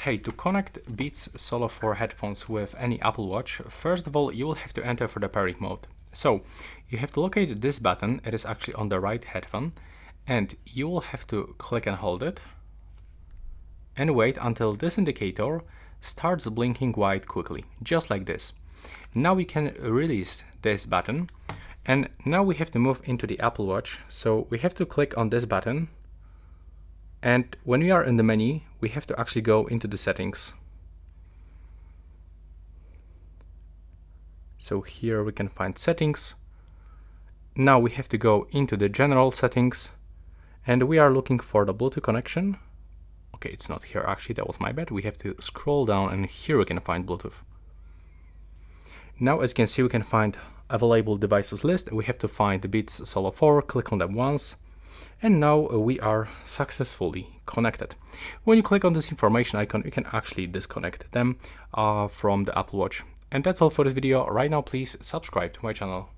Hey, to connect Beats Solo 4 headphones with any Apple Watch, first of all, you will have to enter for the pairing mode. So, you have to locate this button, it is actually on the right headphone, and you will have to click and hold it, and wait until this indicator starts blinking white quickly, just like this. Now we can release this button, and now we have to move into the Apple Watch, so we have to click on this button. And when we are in the menu, we have to actually go into the settings. So here we can find settings. Now we have to go into the general settings and we are looking for the Bluetooth connection. Okay, it's not here actually, that was my bad. We have to scroll down and here we can find Bluetooth. Now as you can see, we can find available devices list. We have to find the Beats Solo 4, click on them once. And now we are successfully connected. When you click on this information icon, you can actually disconnect them from the Apple Watch. And that's all for this video. Right now, please subscribe to my channel.